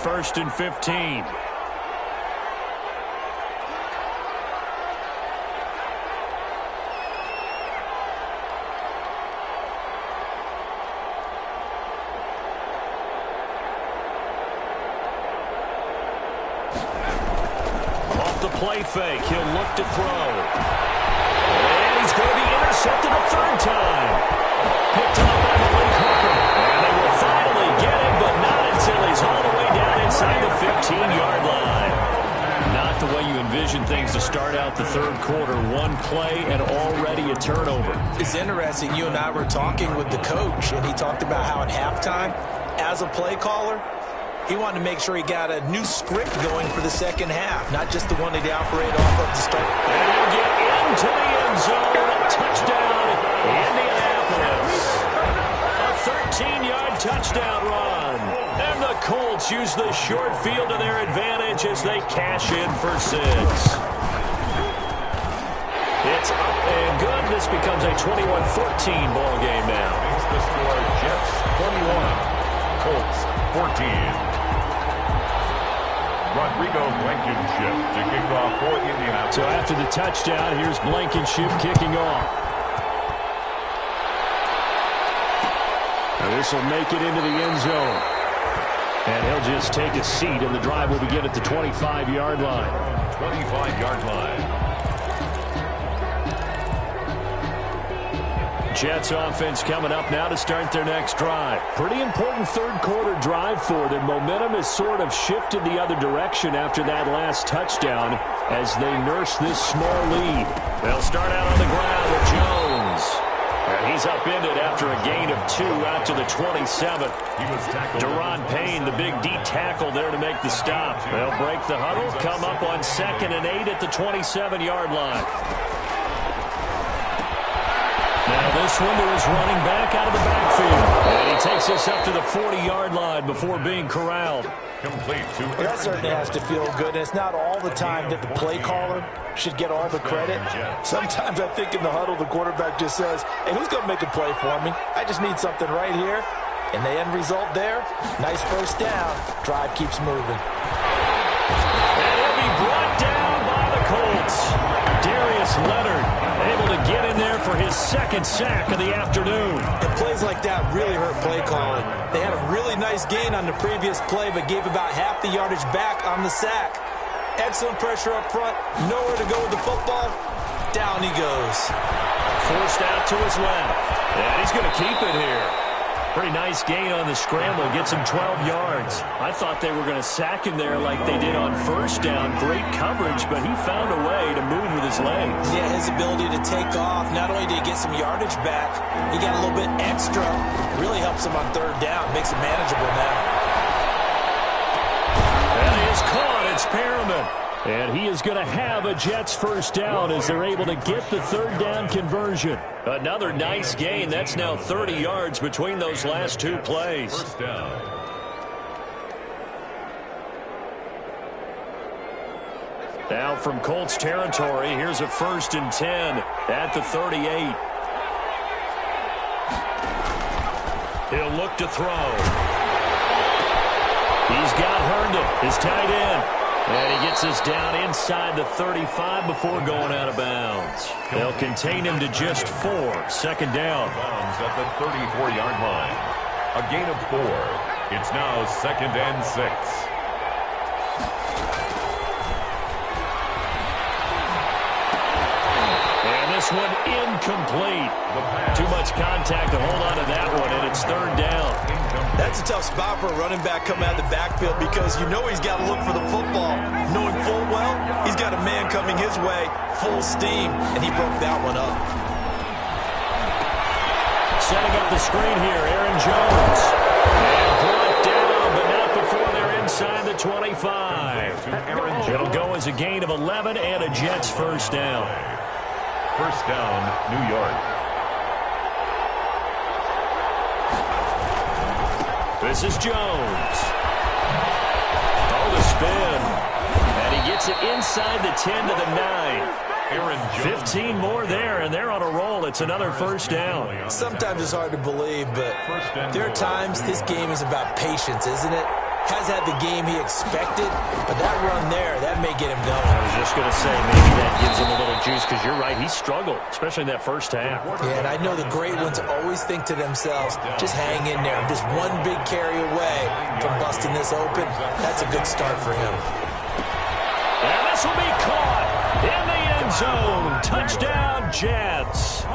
1st and 15. Off the play fake, he'll look to throw. And he's going to be intercepted a third time. Picked up by Malik Hooker. And they will finally get him, but not until he's all the way down inside the 15-yard line. Not the way you envision things to start out the third quarter. One play and already a turnover. It's interesting. You and I were talking with the coach, and he talked about how at halftime, as a play caller, he wanted to make sure he got a new script going for the second half, not just the one that he operated off of the start. And he'll get into the end zone. Touchdown, Indianapolis. A 13-yard touchdown run. And the Colts use the short field to their advantage as they cash in for 6. It's up and good. This becomes a 21-14 ball game now. Makes the score Jets 21, Colts 14. Rodrigo Blankenship to kick off for Indianapolis. So after the touchdown, here's Blankenship kicking off. Now this will make it into the end zone. And he'll just take a seat, and the drive will begin at the 25-yard line. 25-yard line. Jets offense coming up now to start their next drive. Pretty important third quarter drive for them. Momentum has sort of shifted the other direction after that last touchdown as they nurse this small lead. They'll start out on the ground with Jones. And he's upended after a gain of 2 out to the 27. Deron Payne, the big D tackle there to make the stop. They'll break the huddle, come up on 2nd and 8 at the 27-yard line. Now this one is running back out of the backfield. And he takes us up to the 40-yard line before being corralled. Complete to Well, that certainly has to feel good. And it's not all the time that the play caller should get all the credit. Sometimes I think in the huddle, the quarterback just says, hey, who's going to make a play for me? I just need something right here. And the end result there, nice first down. Drive keeps moving. And he'll be brought down by the Colts. Darius Leonard able to get in there for his 2nd sack of the afternoon. And plays like that really hurt play calling. They had a really nice gain on the previous play, but gave about half the yardage back on the sack. Excellent pressure up front. Nowhere to go with the football. Down he goes. Forced out to his left. And he's going to keep it here. Pretty nice gain on the scramble. Gets him 12 yards. I thought they were going to sack him there like they did on first down. Great coverage, but he found a way to move with his legs. Yeah, his ability to take off. Not only did he get some yardage back, he got a little bit extra. Really helps him on 3rd down. Makes it manageable now. And he is caught. It's Perriman. And he is going to have a Jets first down as they're able to get the 3rd down conversion. Another nice gain. That's now 30 yards between those last 2 plays. First down. Now from Colts territory, here's a 1st and 10 at the 38. He'll look to throw. He's got Herndon, his tight end. And he gets us down inside the 35 before going out of bounds. They'll contain him to just 4. 2nd down. Bounds at the 34-yard line. A gain of 4. It's now 2nd and 6. And this one incomplete. Too much contact to hold on to that one, and it's 3rd down. That's a tough spot for a running back coming out of the backfield because you know he's got to look for the football. Knowing full well, he's got a man coming his way, full steam, and he broke that one up. Setting up the screen here, Aaron Jones. And brought down, but not before they're inside the 25. It'll go as a gain of 11 and a Jets first down. First down, New York. This is Jones. Oh, the spin. And he gets it inside the 10 to the 9. Aaron Jones. 15 more there, and they're on a roll. It's another first down. Sometimes it's hard to believe, but there are times this game is about patience, isn't it? has had the game he expected, but that run there, that may get him going. I was just going to say, maybe that gives him a little juice, because you're right, he struggled, especially in that first half. Yeah, and I know the great ones always think to themselves, just hang in there. I'm just one big carry away from busting this open. That's a good start for him. And this will be caught in the end zone. Touchdown, Jets.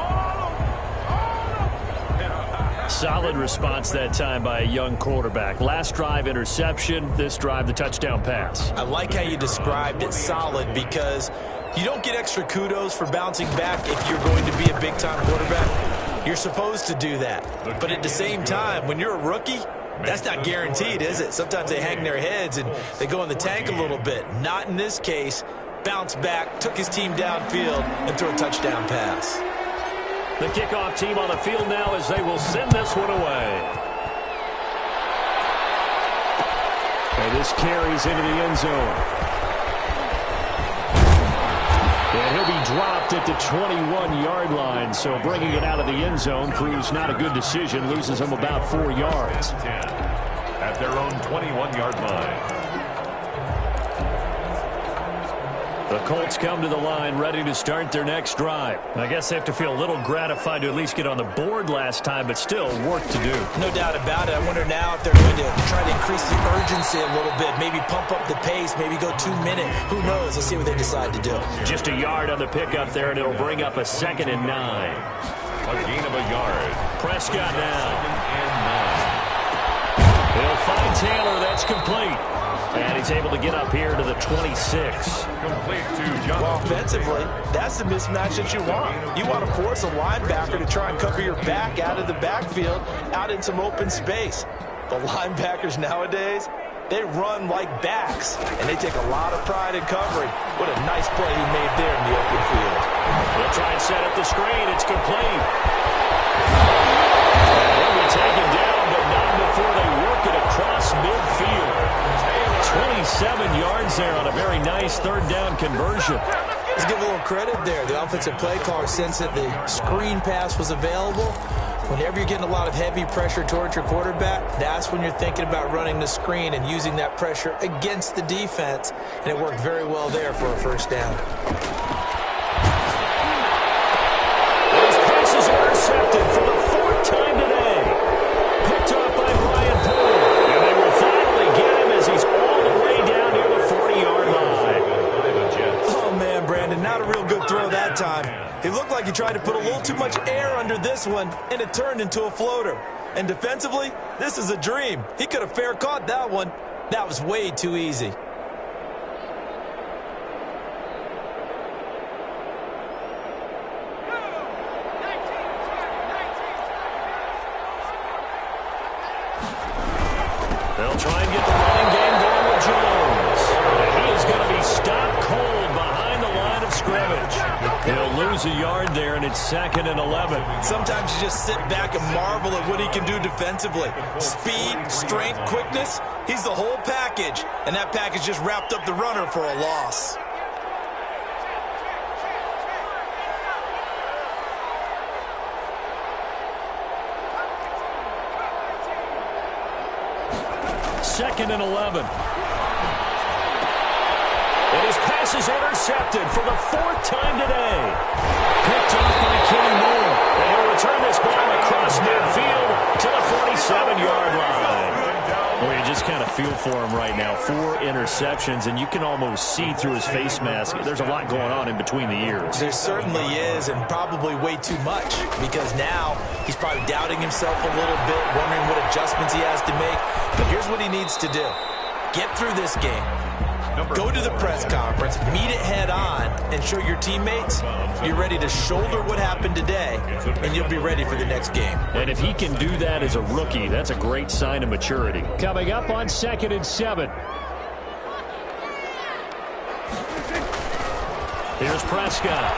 Solid response that time by a young quarterback. Last drive, interception. This drive, the touchdown pass. I like how you described it, solid, because you don't get extra kudos for bouncing back if you're going to be a big-time quarterback. You're supposed to do that. But at the same time, when you're a rookie, that's not guaranteed, is it? Sometimes they hang their heads and they go in the tank a little bit. Not in this case. Bounced back, took his team downfield, and threw a touchdown pass. The kickoff team on the field now as they will send this one away. And this carries into the end zone. And he'll be dropped at the 21-yard line, so bringing it out of the end zone proves not a good decision, loses him about 4 yards. At their own 21-yard line. The Colts come to the line ready to start their next drive. I guess they have to feel a little gratified to at least get on the board last time, but still work to do. No doubt about it. I wonder now if they're going to try to increase the urgency a little bit, maybe pump up the pace, maybe go 2 minute. Who knows? Let's see what they decide to do. Just a yard on the pickup there, and it'll bring up a 2nd and 9. A gain of a yard. Prescott now. 2nd and 9. He'll find Taylor. That's complete. And he's able to get up here to the 26. Complete to Johnson. Well, offensively, that's the mismatch that you want. You want to force a linebacker to try and cover your back out of the backfield, out in some open space. The linebackers nowadays, they run like backs, and they take a lot of pride in covering. What a nice play he made there in the open field. They'll try and set up the screen. It's complete. And he'll be taken down, but not before they work it across midfield. 27 yards there on a very nice 3rd down conversion. Let's give a little credit there. The offensive play caller sensed that the screen pass was available. Whenever you're getting a lot of heavy pressure towards your quarterback, that's when you're thinking about running the screen and using that pressure against the defense. And it worked very well there for a 1st down. Those passes are intercepted for the 4th time today. Picked up by Brian Poole. And they will finally get him as he's all the way down near the 40-yard line. Oh, man, Brandon, not a real good throw that time. It looked like he tried to put a little too much air under this one, and it turned into a floater. And defensively, this is a dream. He could have fair caught that one. That was way too easy. They'll try and get the running game going with Jones. And he is going to be stopped cold behind the line of scrimmage. He'll lose a yard there, and it's 2nd and 11. Sometimes you just sit back and marvel at what he can do defensively. Speed, strength, quickness, he's the whole package. And that package just wrapped up the runner for a loss. Second and 11. And his pass is intercepted for the 4th time today. Picked off by Kenny Moore. And he'll return this ball across midfield to the 47-yard line. Well, you just kind of feel for him right now. 4 interceptions, and you can almost see through his face mask. There's a lot going on in between the ears. There certainly is, and probably way too much, because now he's probably doubting himself a little bit, wondering what adjustments he has to make. But here's what he needs to do. Get through this game. Go to the press conference, meet it head on, and show your teammates you're ready to shoulder what happened today, and you'll be ready for the next game. And if he can do that as a rookie, that's a great sign of maturity. Coming up on 2nd and 7. Here's Prescott.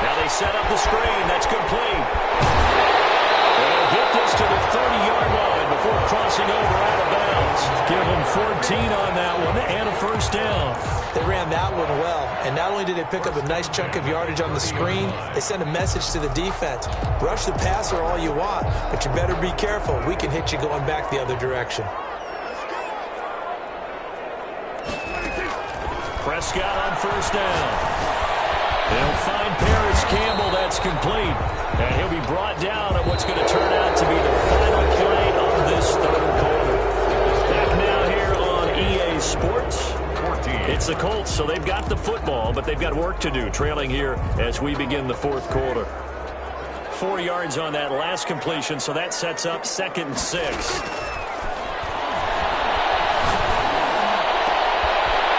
Now they set up the screen. That's complete. They'll get this to the 30-yard line before crossing over out of bounds. Give them 14 on that one and a 1st down. They ran that one well, and not only did they pick up a nice chunk of yardage on the screen, they sent a message to the defense. Rush the passer all you want, but you better be careful. We can hit you going back the other direction. Prescott on first down. They'll find Paris Campbell. That's complete. And he'll be brought down at what's going to turn out to be the final play of this third quarter. Back now here on EA Sports. It's the Colts, so they've got the football, but they've got work to do, trailing here as we begin the fourth quarter. 4 yards on that last completion, so that sets up 2nd and 6.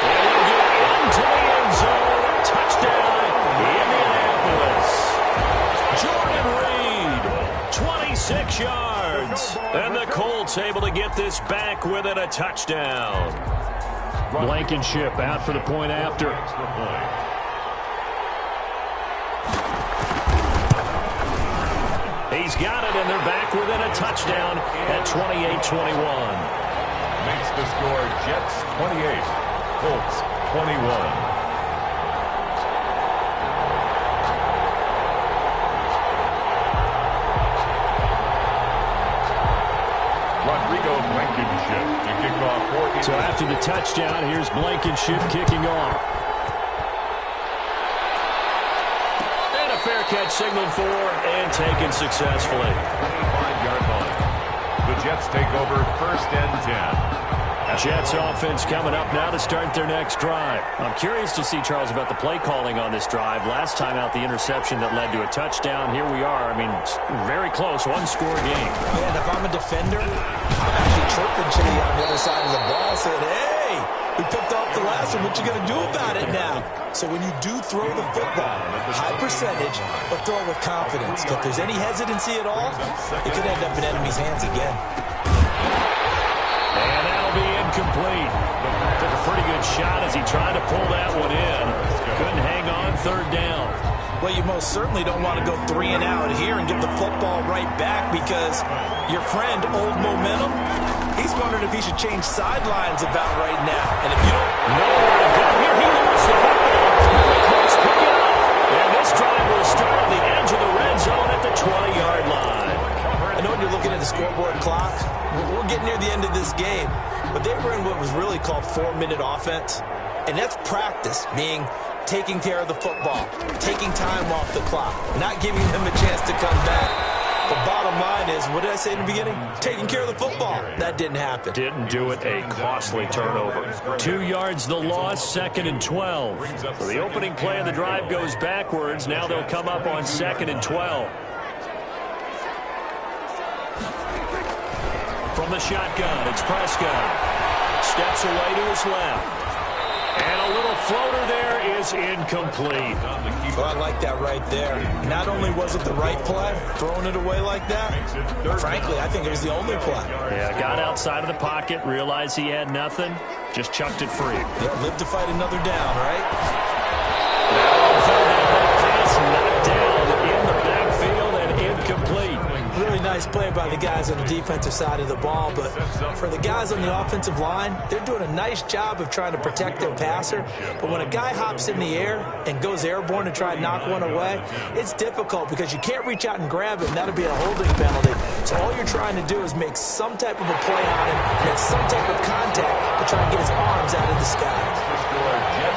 Into the end zone. Touchdown, Indianapolis. Jordan Reed, 26 yards. And the Colts able to get this back within a touchdown. Blankenship out for the point after. He's got it, and they're back within a touchdown at 28-21. Makes the score Jets 28, Colts 21. Rodrigo Blankenship to kick off for. So after the touchdown, here's Blankenship kicking off. And a fair catch signaled for and taken successfully. 25-yard line. The Jets take over 1st and 10. Jets offense coming up now to start their next drive. I'm curious to see, Charles, about the play calling on this drive. Last time out, the interception that led to a touchdown. Here we are. I mean, very close, one-score game. Man, if I'm a defender, I'm actually chirping Chitty on the other side of the ball, saying, hey, we picked off the last one. What you going to do about it now? So when you do throw the football, high percentage, but throw it with confidence. If there's any hesitancy at all, it could end up in enemy's hands again. And that'll be incomplete. Took a pretty good shot as he tried to pull that one in. Couldn't hang on 3rd down. Well, you most certainly don't want to go 3 and out here and give the football right back because your friend, Old Momentum, he's wondering if he should change sidelines about right now. And if you don't know where to go here, he lost the football. The Colts pick it up. And this drive will start on the edge of the red zone at the 20-yard line. I know when you're looking at the scoreboard clock, we're getting near the end of this game, but they were in what was really called 4-minute offense, and that's practice, meaning taking care of the football, taking time off the clock, not giving them a chance to come back. The bottom line is, what did I say in the beginning? Taking care of the football. That didn't happen. Didn't do it. A costly turnover. 2 yards the loss, 2nd and 12. So the opening play of the drive goes backwards. Now they'll come up on 2nd and 12. From the shotgun, it's Prescott. Steps away to his left. And a little floater there is incomplete. Well, I like that right there. Not only was it the right play, throwing it away like that, but frankly, I think it was the only play. Yeah, got outside of the pocket, realized he had nothing, just chucked it free. Yeah, live to fight another down, right? Pass knocked down in the backfield and incomplete. Really nice play by the guys on the defensive side of the ball, but for the guys on the offensive line, they're doing a nice job of trying to protect their passer. But when a guy hops in the air and goes airborne to try and knock one away, it's difficult because you can't reach out and grab him. That'll be a holding penalty. So all you're trying to do is make some type of a play on him, make some type of contact to try and get his arms out of the sky.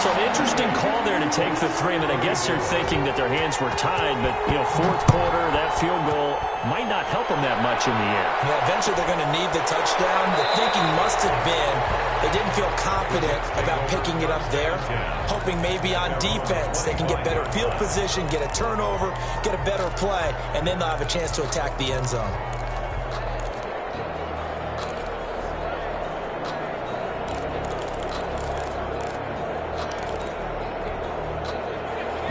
So an interesting call there to take the 3. I mean, I guess they're thinking that their hands were tied, but, you know, fourth quarter, that field goal might not help them that much in the end. Yeah, eventually they're going to need the touchdown. The thinking must have been they didn't feel confident about picking it up there, hoping maybe on defense they can get better field position, get a turnover, get a better play, and then they'll have a chance to attack the end zone.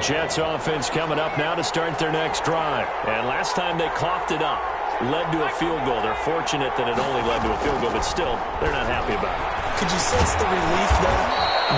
Jets offense coming up now to start their next drive. And last time they coughed it up, led to a field goal. They're fortunate that it only led to a field goal, but still, they're not happy about it. Could you sense the relief there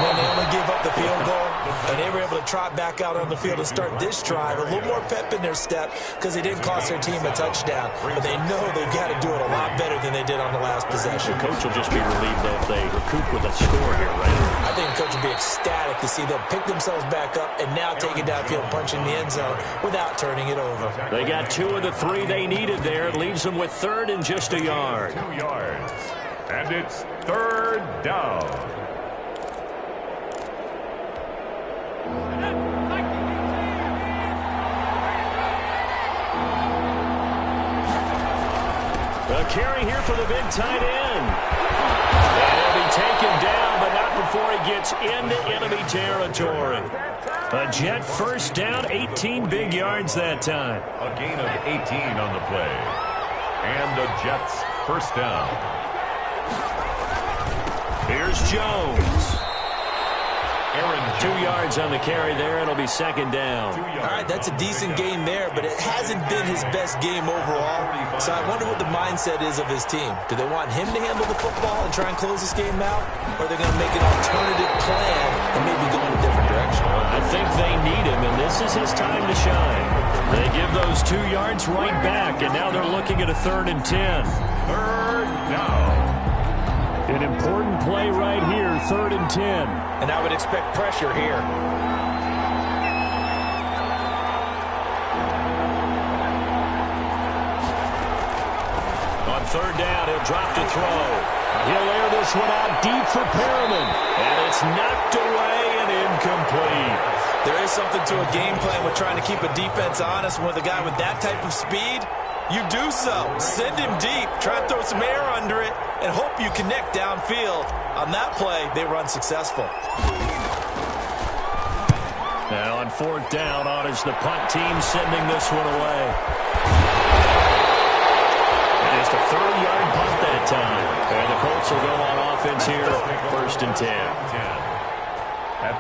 when they only gave up the field goal and they were able to trot back out on the field and start this drive? A little more pep in their step because they didn't cost their team a touchdown, but they know they've got to do it a lot better than they did on the last possession. The coach will just be relieved, though, if they recoup with a score here, right? I think the coach will be ecstatic to see them pick themselves back up and now take it downfield, punching the end zone without turning it over. They got 2 of the 3 they needed there. It leaves them with 3rd and just a yard. 2 yards. And it's 3rd down. A carry here for the big tight end. And he'll be taken down, but not before he gets into enemy territory. A Jet first down, 18 big yards that time. A gain of 18 on the play. And the Jets first down. Here's Jones. 2 yards on the carry there. It'll be second down. All right, that's a decent game there, but it hasn't been his best game overall. So I wonder what the mindset is of his team. Do they want him to handle the football and try and close this game out? Or are they going to make an alternative plan and maybe go in a different direction? I think they need him, and this is his time to shine. They give those 2 yards right back, and now they're looking at a 3rd and 10. Third down. An important play right here, 3rd and 10. And I would expect pressure here. On 3rd down, he'll drop to throw. He'll air this one out deep for Perriman. And it's knocked away and incomplete. There is something to a game plan with trying to keep a defense honest. With a guy with that type of speed, you do so. Send him deep, try and throw some air under it, and hope you connect downfield. On that play, they run successful. Now on 4th down, is the punt team sending this one away. Just a 30-yard punt that time. And the Colts will go on offense here, 1st and 10.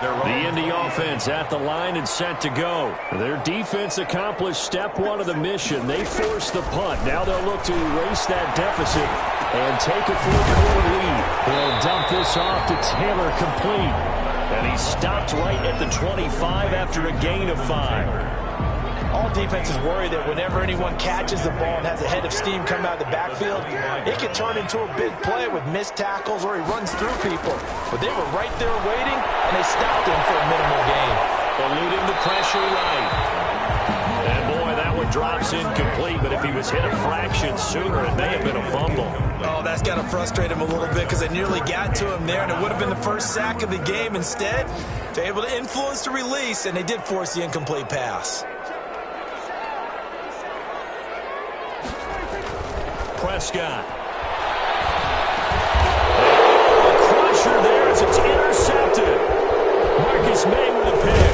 The Indy offense at the line and set to go. Their defense accomplished step 1 of the mission. They forced the punt. Now they'll look to erase that deficit and take a 4-quarter lead. They'll dump this off to Taylor, complete. And he stopped right at the 25 after a gain of 5. All defenses worry that whenever anyone catches the ball and has a head of steam come out of the backfield, it can turn into a big play with missed tackles or he runs through people. But they were right there waiting, and they stopped him for a minimal gain. Eluding the pressure right. And boy, that one drops incomplete, but if he was hit a fraction sooner, it may have been a fumble. Oh, that's got to frustrate him a little bit because they nearly got to him there, and it would have been the first sack of the game. Instead, they're able to influence the release, and they did force the incomplete pass. Prescott. Crusher there as it's intercepted. Marcus May with a pick.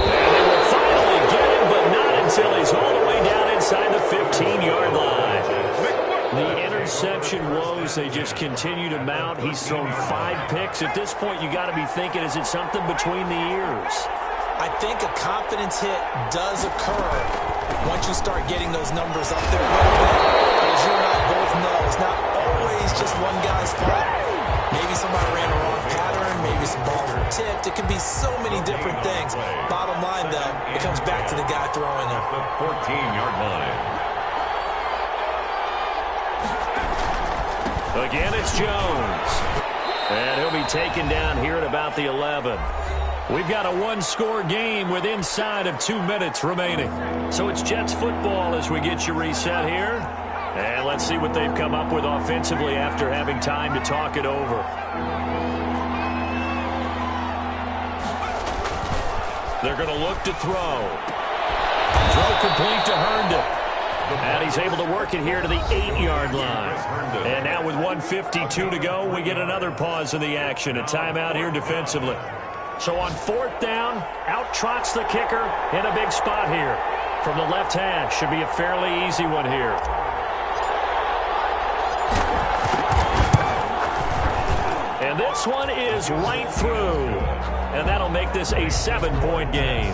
And they will finally get him, but not until he's all the way down inside the 15-yard line. The interception woes, they just continue to mount. He's thrown 5 picks. At this point, you got to be thinking, is it something between the ears? I think a confidence hit does occur once you start getting those numbers up there a little bit. But as you and I both know, it's not always just one guy's fault. Maybe somebody ran a wrong pattern. Maybe some balls were tipped. It can be so many different things. Bottom line, though, it comes back to the guy throwing it. The 14-yard line. Again, it's Jones. And he'll be taken down here at about the 11. We've got a 1-score game with inside of 2 minutes remaining. So it's Jets football as we get you reset here. And let's see what they've come up with offensively after having time to talk it over. They're going to look to throw. Throw complete to Herndon. And he's able to work it here to the 8-yard line. And now with 1:52 to go, we get another pause in the action. A timeout here defensively. So on 4th down, out trots the kicker in a big spot here. From the left hash, should be a fairly easy one here. And this one is right through. And that'll make this a 7-point game.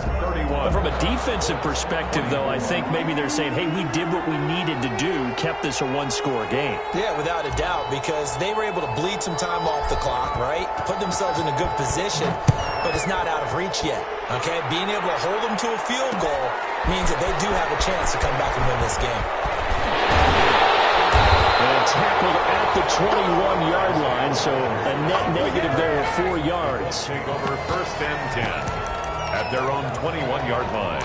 From a defensive perspective, though, I think maybe they're saying, hey, we did what we needed to do, kept this a 1-score game. Yeah, without a doubt, because they were able to bleed some time off the clock, right? Put themselves in a good position, but it's not out of reach yet, okay? Being able to hold them to a field goal means that they do have a chance to come back and win this game. And tackled at the 21-yard line, so a net negative there of 4 yards. Take over 1st and 10 at their own 21-yard line.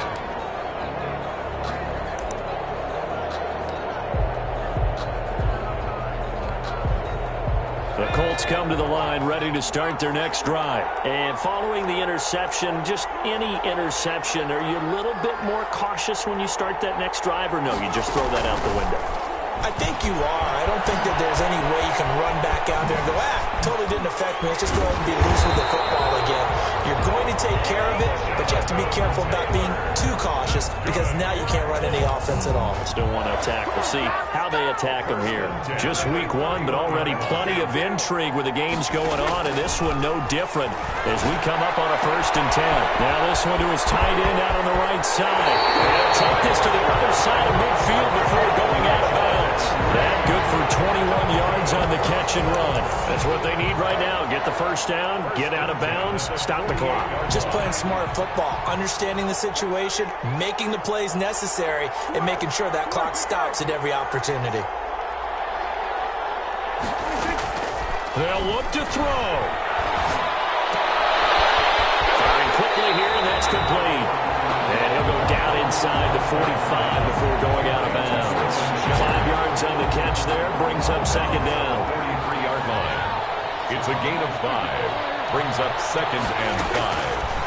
The Colts Colts come to the line ready to start their next drive. And following the interception, just any interception, are you a little bit more cautious when you start that next drive, or no, you just throw that out the window? I think you are. I don't think that there's any way you can run back out there and go, totally didn't affect me. Let's just go ahead and be loose with the football again. You're going to take care of it, but you have to be careful about being too cautious because now you can't run any offense at all. Still want to attack. We'll see how they attack them here. Just week one, but already plenty of intrigue with the games going on, and this one no different as we come up on a 1st and 10. Now this one to his tight end out on the right side. They'll take this to the other side of midfield before going out of bounds. That good for 21 yards on the catch and run. That's what they need right now. Get the first down, get out of bounds, stop the clock. Just playing smart football, understanding the situation, making the plays necessary, and making sure that clock stops at every opportunity. They'll look to throw. Firing quickly here, and that's complete. And he'll go down inside the 45 before going out of bounds. 5 yards on the catch there, brings up 2nd down. 43-yard line. It's a gain of 5. Brings up 2nd and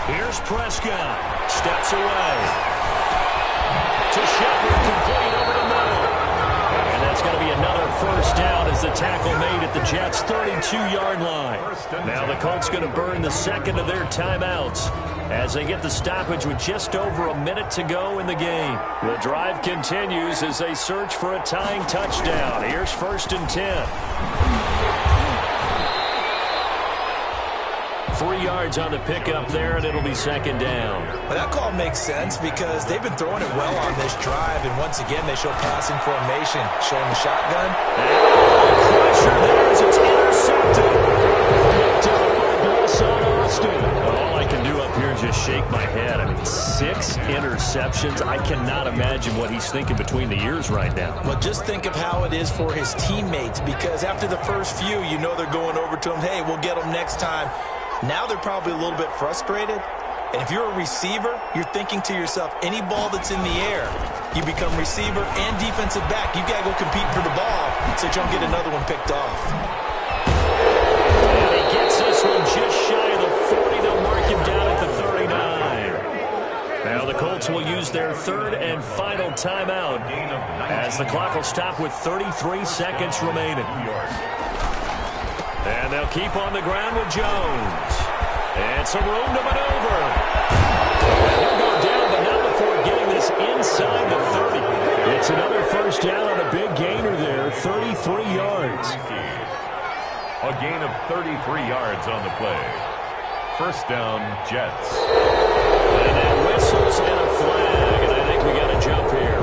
5. Here's Prescott. Steps away. To Shepard, complete over the middle. And that's going to be another 1st down as the tackle made at the Jets' 32-yard line. Now the Colts going to burn the 2nd of their timeouts as they get the stoppage with just over a minute to go in the game. The drive continues as they search for a tying touchdown. Here's 1st and 10. 3 yards on the pickup there, and it'll be 2nd down. Well, that call makes sense because they've been throwing it well on this drive, and once again, they show passing formation, showing the shotgun. Pressure there as it's intercepted. Picked up by Blessuan Austin. All I can do up here is just shake my head. I mean, 6 interceptions. I cannot imagine what he's thinking between the ears right now. Well, just think of how it is for his teammates, because after the first few, you know they're going over to him, hey, we'll get them next time. Now they're probably a little bit frustrated. And if you're a receiver, you're thinking to yourself, any ball that's in the air, you become receiver and defensive back. You got to go compete for the ball so you don't get another one picked off. And he gets this one just shy of the 40. They'll mark him down at the 39. Now the Colts will use their 3rd and final timeout as the clock will stop with 33 seconds remaining. And they'll keep on the ground with Jones. And some room to maneuver. And he'll go down, but not before getting this inside the 30. It's another 1st down on a big gainer there, 33 yards. A gain of 33 yards on the play. 1st down, Jets. And that whistles and a flag, and I think we got a jump here.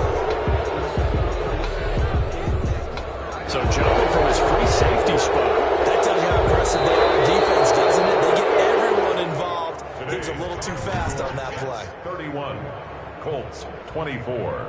So jumping from his free safety spot. That tells you how aggressive they are on defense, doesn't it? They get everyone involved. He was a little too fast on that play. 31, Colts 24.